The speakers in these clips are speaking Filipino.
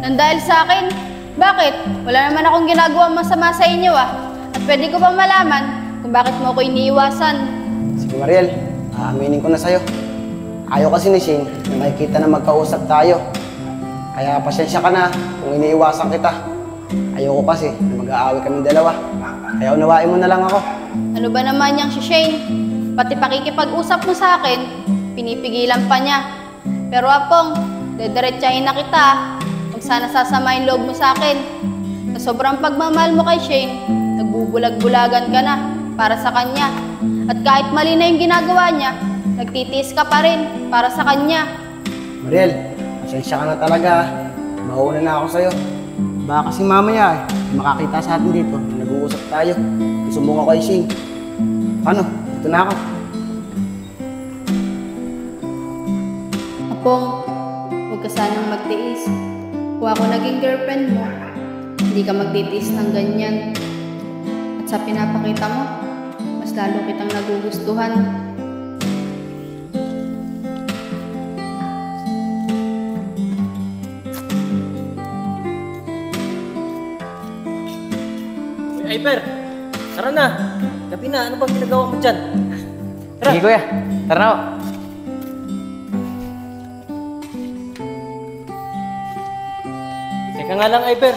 Nang dahil sa akin? Bakit? Wala naman akong ginagawa masama sa inyo At pwede ko pa malaman kung bakit mo ako iniiwasan. Sige Mariel, aaminin ko na sa'yo. Ayaw kasi ni Shane na makikita na magkausap tayo. Kaya pasensya ka na kung iniiwasan kita. Ayoko kasi na mag-aaway kaming dalawa. Kaya unawain mo na lang ako. Ano ba naman yang si Shane? Pati pakikipag-usap mo sa akin, pinipigilan pa niya. Pero Apong, dediretsahin na kita Huwag sana sasama yung loob mo sa akin. Sa sobrang pagmamahal mo kay Shane, nagbubulag-bulagan ka na para sa kanya. At kahit mali na yung ginagawa niya, nagtitiis ka pa rin para sa kanya. Mariel, pasensya ka na talaga. Mauna na ako sa'yo. Baka kasi mamaya makakita sa atin dito, nag-uusap tayo. Gusto mo ko kay Shane. Paano? Ito na ako. Apong, huwag ka sanang magtiis. Kung ako naging girlfriend mo, hindi ka magtitiis ng ganyan. At sa pinapakita mo, mas lalo kitang nagugustuhan. Hyper, tara na. Gabi na, ano bang ginagawa mo dyan? Tara. Sige kuya, tara na ako. Teka nga lang, Hyper.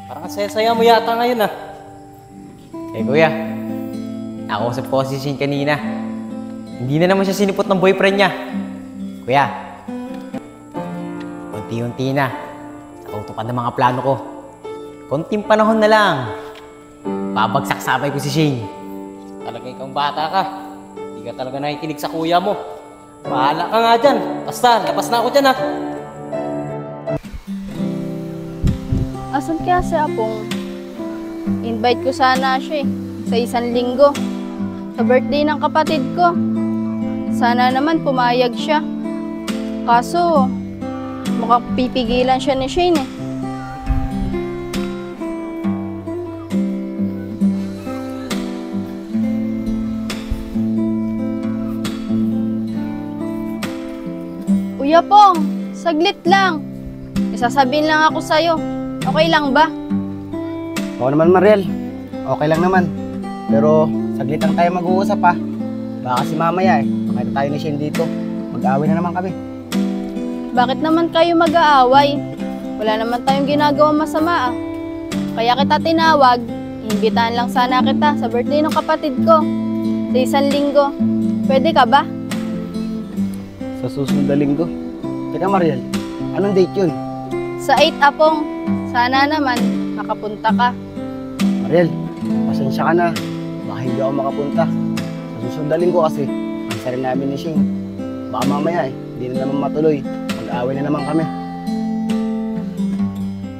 Parang saya-saya mo yata ngayon Kuya, nakausap ko si Shane kanina. Hindi na naman siya sinipot ng boyfriend niya. Kuya, unti-unti na. Natutupad ng mga plano ko. Konting panahon na lang. Babagsak sabay ko si Shane. Talaga ikaw bata ka. Hindi ka talaga nakikinig sa kuya mo. Bahala ka nga dyan. Basta, labas na ako dyan Asan kaya si Apong? Invite ko sana siya sa 1 linggo. Sa birthday ng kapatid ko. Sana naman pumayag siya. Kaso, mukhang pipigilan siya ni Shane Kuya Pong, saglit lang. Isasabihin lang ako sa'yo. Okay lang ba? Oo naman Mariel, okay lang naman. Pero saglit lang tayo mag-uusap Baka kasi mamaya makita tayo ni Shane dito. Mag-aaway na naman kami. Bakit naman kayo mag-aaway? Wala naman tayong ginagawa masama Kaya kita tinawag, imbitahan lang sana kita sa birthday ng kapatid ko. Sa 1 linggo. Pwede ka ba? Sa susunod na linggo. Teka Mariel, anong date yun? Sa 8 Apong, sana naman makapunta ka. Mariel, pasensya ka na. Baka hindi ako makapunta. Sa susunod na linggo kasi, ang sarili namin ni Shane. Baka mamaya hindi na naman matuloy. Mag-aaway na naman kami.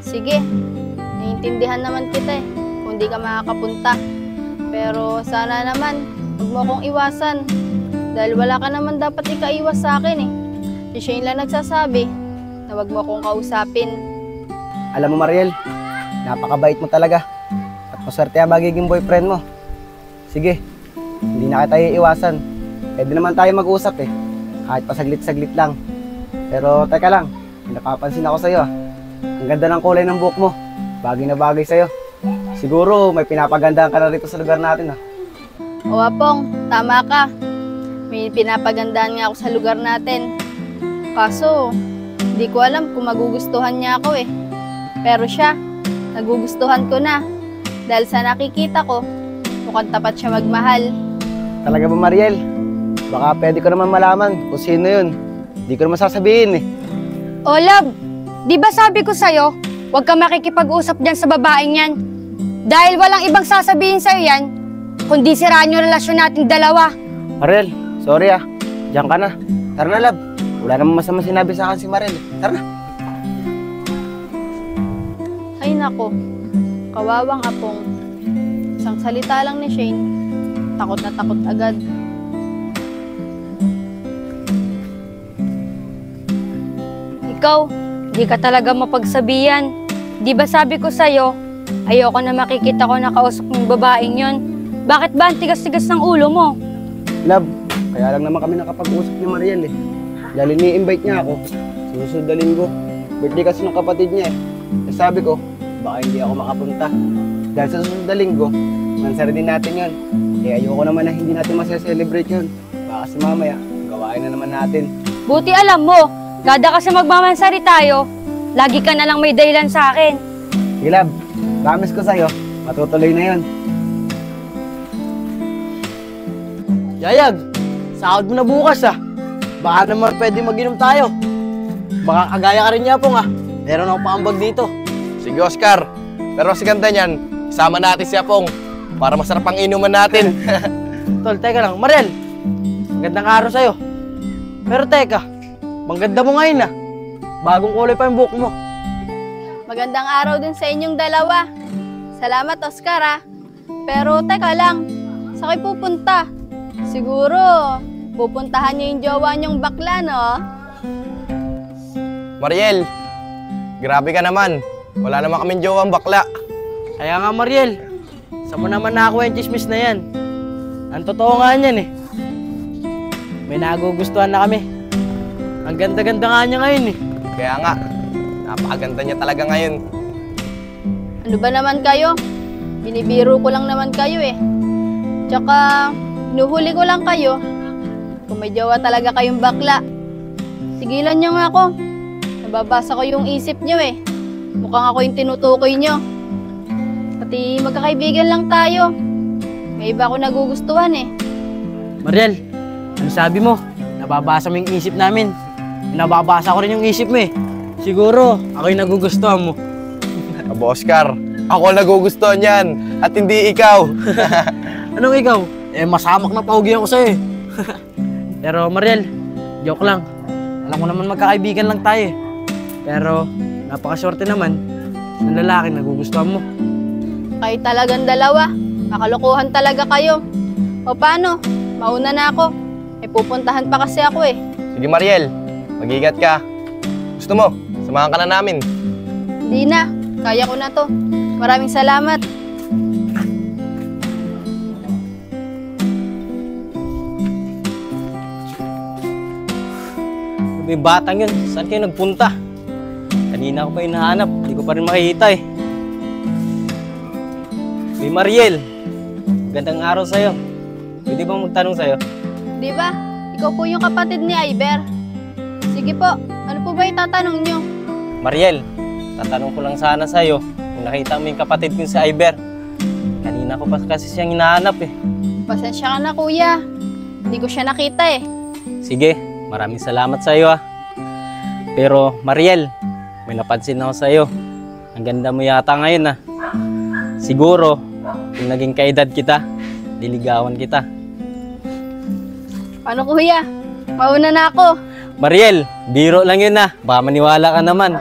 Sige, naiintindihan naman kita kung di ka makakapunta. Pero sana naman, huwag mo akong iwasan. Dahil wala ka naman dapat ikaiwas sa akin Si Shane lang nagsasabi na huwag mo akong kausapin. Alam mo Mariel, napakabait mo talaga. At maswerte ang magiging boyfriend mo. Sige, hindi na kita iiwasan. Pwede naman tayo mag-usap Kahit pa saglit-saglit lang. Pero teka lang, napapansin ako sa'yo Ang ganda ng kulay ng buhok mo. Bagay na bagay sa'yo. Siguro may pinapagandaan ka na rito sa lugar natin O Apong, tama ka. May pinapagandaan nga ako sa lugar natin. Kaso, hindi ko alam kung magugustuhan niya ako Pero siya, nagugustuhan ko na. Dahil sa nakikita ko, mukhang tapat siya magmahal. Talaga ba Mariel? Baka pwede ko naman malaman kung sino yun. Hindi ko naman sasabihin O love, di ba sabi ko sa'yo, huwag ka makikipag-usap dyan sa babaeng yan. Dahil walang ibang sasabihin sa'yo yan, kundi siraan yung relasyon nating dalawa. Mariel, sorry Diyan ka na. Tara na love. Wala namang masama sinabi sa akin si Mariel Tara na. Ay nako, kawawang Apong. Isang salita lang ni Shane, takot na takot agad. Ikaw, di ka talaga mapagsabihan. Di ba sabi ko sa'yo, ayoko na makikita ko nakausap ng babaeng yon. Bakit ba ang tigas-tigas ng ulo mo? Love, kaya lang naman kami nakapag-usap ni Mariel Dahil ni-invite niya ako sa susunod na linggo. Birthday kasi ng kapatid niya eh. Eh, sabi ko, baka hindi ako makapunta. Dahil sa susunod na linggo, mansari din natin yun. Eh ayoko naman na hindi natin masya-celebrate yun. Baka kasi mamaya, gawain na naman natin. Buti alam mo, kada kasi magmamansari tayo, lagi ka na lang may dahilan sa akin. Sige lab, promise ko sa'yo, matutuloy na yun. Yayag, sahod mo na bukas ah. Baka naman pwede mag-inom tayo. Baka kagaya ka rin niya pong ah. Meron akong paambag dito. Sige, Oscar. Pero mas ganda niyan, isama natin si Apong para masarap ang inuman natin. Tol, teka lang. Mariel, magandang araw sa'yo. Pero teka, maganda mo ngayon ah. Bagong kulay pa yung buhok mo. Magandang araw din sa inyong dalawa. Salamat, Oscar, ah. Pero teka lang, saan kayo pupunta? Siguro, pupuntahan niyo yung jowa niyong bakla, no? Mariel, grabe ka naman. Wala naman kaming jowang bakla. Kaya nga Mariel, saan mo naman nakakuha yung chismis na yan? Ang totoo nga yan eh. May nagugustuhan na kami. Ang ganda-ganda nga niya ngayon eh. Kaya nga, napakaganda niya talaga ngayon. Ano ba naman kayo? Binibiro ko lang naman kayo eh. Tsaka, hinuhuli ko lang kayo. Kung may jowa talaga kayong bakla. Tigilan niyo nga ako. Nababasa ko yung isip niyo eh. Mukhang ako yung tinutukoy niyo. Pati magkakaibigan lang tayo. May iba ako nagugustuhan eh. Mariel, ano sabi mo? Nababasa mo yung isip namin. Nababasa ko rin yung isip mo eh. Siguro, ako yung nagugustuhan mo. Abo, Oscar, ako ang nagugustuhan yan at hindi ikaw. Anong ikaw? Eh, masamak na paugi ako sa'yo eh. Pero Mariel, joke lang. Alam ko naman magkakaibigan lang tayo eh. Pero, napakaswerte naman ng lalaki nagugustuhan mo. Kayo talagang dalawa. Makalokohan talaga kayo. O paano? Mauna na ako. May pupuntahan pa kasi ako eh. Sige, Mariel, mag-ingat ka. Gusto mo, samahan ka na namin. Hindi na. Kaya ko na to. Maraming salamat. May batang yun, saan kayo nagpunta? Kanina ko pa hinahanap, hindi ko pa rin makikita eh. May Mariel, gandang araw sa'yo. Pwede bang magtanong sa'yo? Di ba? Ikaw po yung kapatid ni Iber. Sige po, ano po ba itatanong nyo? Mariel, tatanong ko lang sana sa'yo kung nakita mo yung kapatid ko si Iber. Kanina ko pa kasi siyang hinahanap eh. Pasensya ka na kuya. Hindi ko siya nakita eh. Sige, maraming salamat sa'yo ah. Pero Mariel, may napansin ako sa'yo. Ang ganda mo yata ngayon ah. Siguro, kung naging kaedad kita, diligawan kita. Paano kuya? Mauna na ako. Mariel, biro lang yun ah. Baka maniwala ka naman.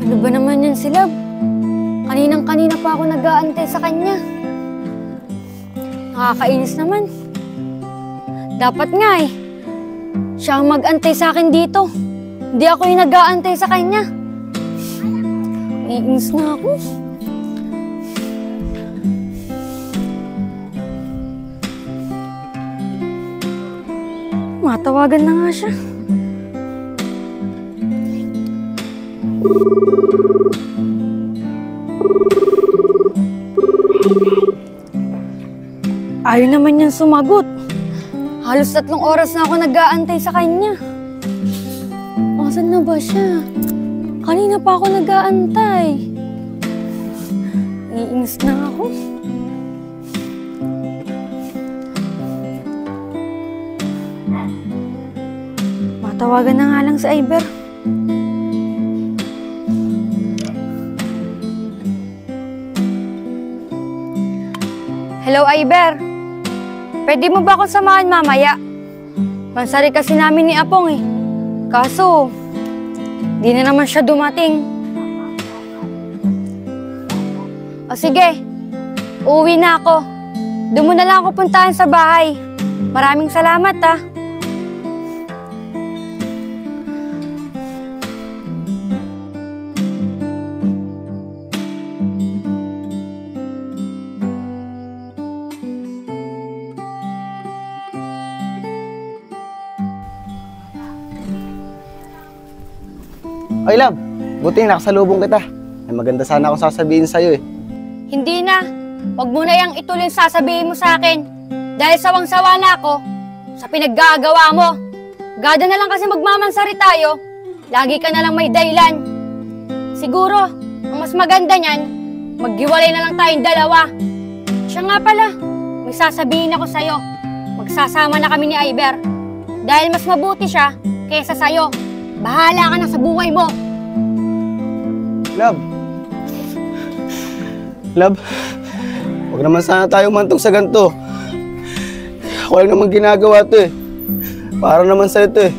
Ano ba naman yan si Love? Kaninang-kanina pa ako nag-aantay sa kanya. Nakakainis naman. Dapat nga eh. Siya ang mag-antay sa akin dito. Hindi ako yung nag-aantay sa kanya. Iinis na ako. Matawagan na nga siya. Ayaw naman niyang sumagot. Halos 3 oras na ako nag-aantay sa kanya. Asan na ba siya? Kanina pa ako nag-aantay. Iinis na ako. Matawagan na nga lang si Iber. Hello, Iber. Pwede mo ba akong samahan mamaya? Mansari kasi namin ni Apong eh. Kaso, di na naman siya dumating. O sige, uuwi na ako. Doon mo na lang ako puntahan sa bahay. Maraming salamat ah. Ay, love. Buti nakasalubong kita. May maganda sana akong sasabihin sa'yo eh. Hindi na. Huwag mo na yung ituloy sasabihin mo sa akin. Dahil sawang-sawa na ako sa pinaggagawa mo. Gada na lang kasi magmamansari tayo. Lagi ka na lang may dahilan. Siguro, ang mas maganda niyan, maghiwalay na lang tayong dalawa. Siya nga pala, may sasabihin ako sa'yo. Magsasama na kami ni Iber. Dahil mas mabuti siya kaysa sa'yo. Bahala ka na sa buhay mo. Love. Love. Huwag naman sana tayo mantong sa ganito. Ako lang naman ginagawa to eh. Para naman sa'yo to eh.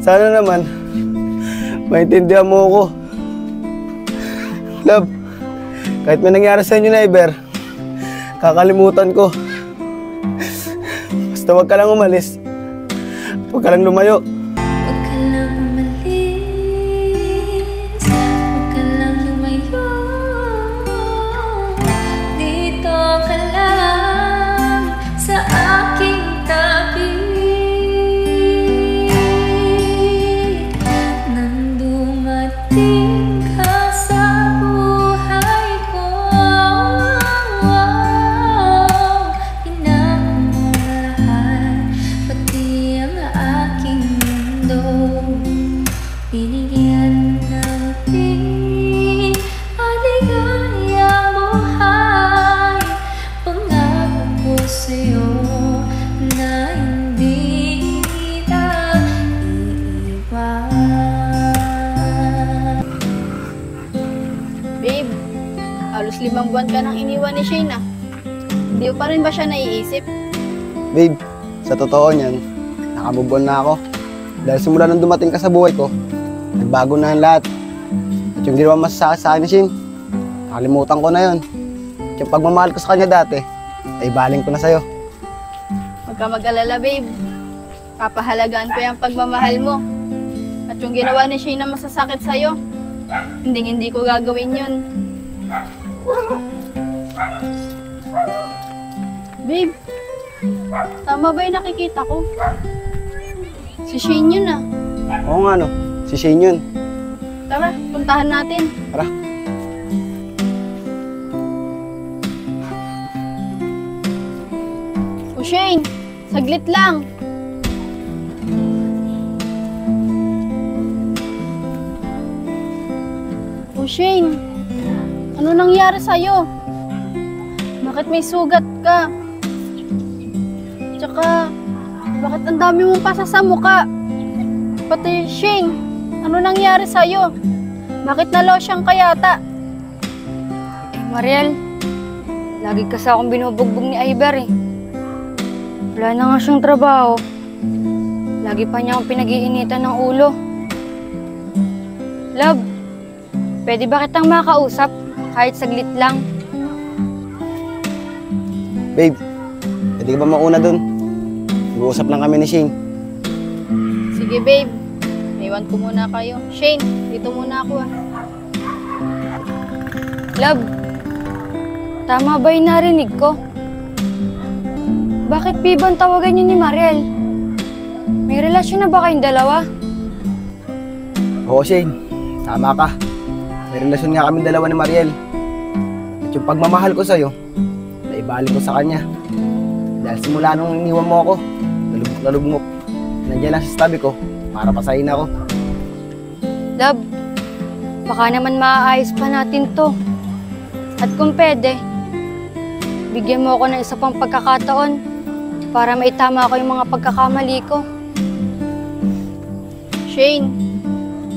Sana naman, maintindihan mo ako. Love, kahit may nangyari sa inyo na Iber, kakalimutan ko. Basta huwag ka lang umalis. Huwag ka lang lumayo. Huwag ka lang umalis, huwag ka lang lumayo. Dito ka lang sa aking tabi. Nang dumating ka sa buhay ko, pinagmamahal pati ang aking mundo. Binigyan ng tingin aligayang buhay. Pangako ko sa'yo na hindi kita iiwan. Babe, halos 5 buwan ka nang iniwan ni Shane ah. Hindi mo pa rin ba siya naiisip? Babe, sa totoo niyan, nakamove on na ako. Dahil simula nung dumating ka sa buhay ko, nagbago na ang lahat. At yung ginawa masasakit sa akin ni Shin, nakalimutan ko na yun. At yung pagmamahal ko sa kanya dati, ay baling ko na sa'yo. Huwag ka mag-alala, babe. Papahalagaan ko yung pagmamahal mo. At yung ginawa ni Shane na masasakit sa'yo, hindi ko gagawin yun. Babe, tama ba yung nakikita ko? Si Shane yun ah. Oo nga no, si Shane yun. Tara, puntahan natin. Tara. O Shane, saglit lang. O Shane, ano nangyari sa'yo? Bakit may sugat ka? Tsaka, bakit ang dami mong pasa sa mukha? Pati Shane, ano nangyari sa'yo? Bakit na-lotion ka yata? Mariel, lagi kasi akong binubugbog ni Iber eh. Wala na nga siyang trabaho. Lagi pa niya akong pinag-iinitan ng ulo. Love, pwede ba kitang makausap kahit saglit lang? Babe, pwede ka ba mauna dun? Mag-uusap lang kami ni Shane. Sige babe, iwan ko muna kayo. Shane, dito muna ako ah. Love, tama ba yung narinig ko? Bakit Bibang tawagan niyo ni Mariel? May relasyon na ba kayong dalawa? Oo Shane, tama ka. May relasyon nga kami dalawa ni Mariel. At yung pagmamahal ko sa'yo, naibalik ko sa kanya. Dahil simula nung iniwan mo ako, nalugmok. Nandiyan lang sa tabi ko para pasahin ako. Love, baka naman maaayos pa natin to. At kung pwede, bigyan mo ako ng isa pang pagkakataon para maitama ko yung mga pagkakamali ko. Shane,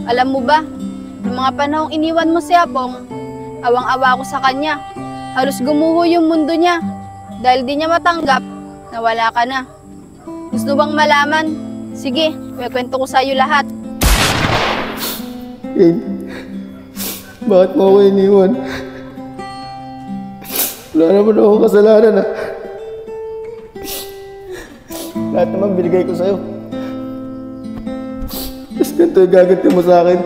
alam mo ba, noong mga panahong iniwan mo si Apong, awang-awa ako sa kanya. Halos gumuho yung mundo niya dahil di niya matanggap na wala ka na. Gusto bang malaman? Sige, kwento ko sa'yo lahat. Shane, bakit mo ako iniwan? Wala naman ako kasalanan ah. Lahat naman binigay ko sa'yo. Tapos ganito yung gaganti mo sa akin.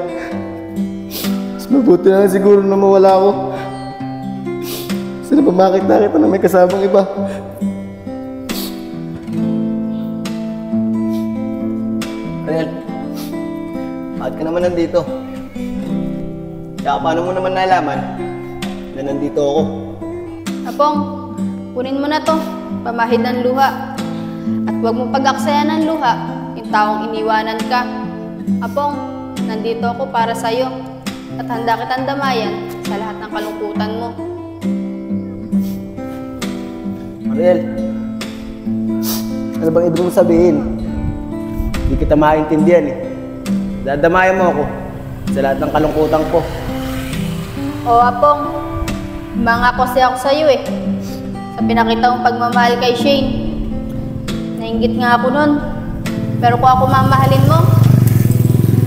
Mas mabuti na lang siguro na mawala ako. Sana ba makita kita na may kasamang iba? Ariel, bakit ka naman nandito? Tsaka paano mo naman nalaman na nandito ako? Apong, kunin mo na to, pamahid ng luha. At huwag mo pag-aksayan ng luha, yung taong iniwanan ka. Apong, nandito ako para sa'yo. At handa kitang damayan sa lahat ng kalungkutan mo. Mariel, ano bang ibig mong sabihin? Hindi kita maintindihan eh. Dadamayan mo ako sa lahat ng kalungkutan ko. O Apong, mga kasi ako sa'yo eh. Sa pinakita mong pagmamahal kay Shane. Nainggit nga ako nun. Pero kung ako mamahalin mo,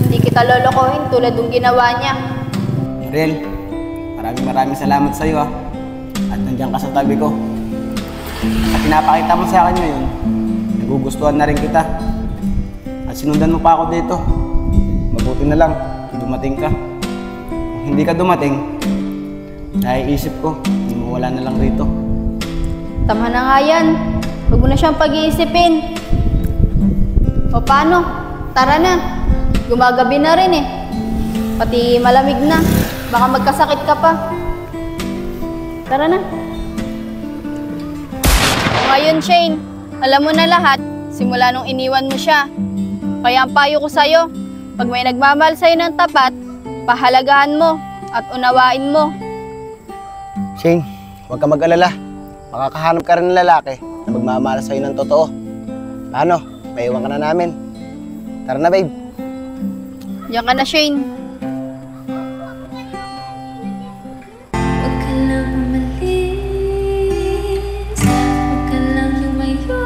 hindi kita lolokohin tulad ng ginawa niya. Mariel, maraming salamat sa iyo ah. At nandiyan ka sa tabi ko. At pinapakita mo sa akin ngayon, nagugustuhan na rin kita. At sinundan mo pa ako dito. Mabuti na lang, dumating ka. Kung hindi ka dumating, naiisip ko, wala na lang rito. Tama na nga yan. Huwag mo na siyang pag-iisipin. O paano? Tara na. Gumagabi na rin eh. Pati malamig na. Baka magkasakit ka pa. Tara na. O ngayon, Shane, alam mo na lahat simula nung iniwan mo siya. Kaya ang payo ko sa'yo, pag may nagmamahal sa'yo ng tapat, pahalagahan mo at unawain mo. Shane, huwag ka mag-alala. Makakahanap ka rin ng lalaki na magmamahal sa'yo ng totoo. Paano? Maiwan ka na namin. Tara na, babe. Diyan ka na, Shane. Huwag ka lang umalis, huwag ka lang lumayo.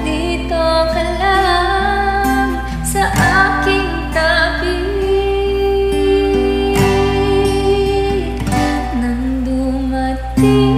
Dito ka lang sa aking tabi. Nang dumating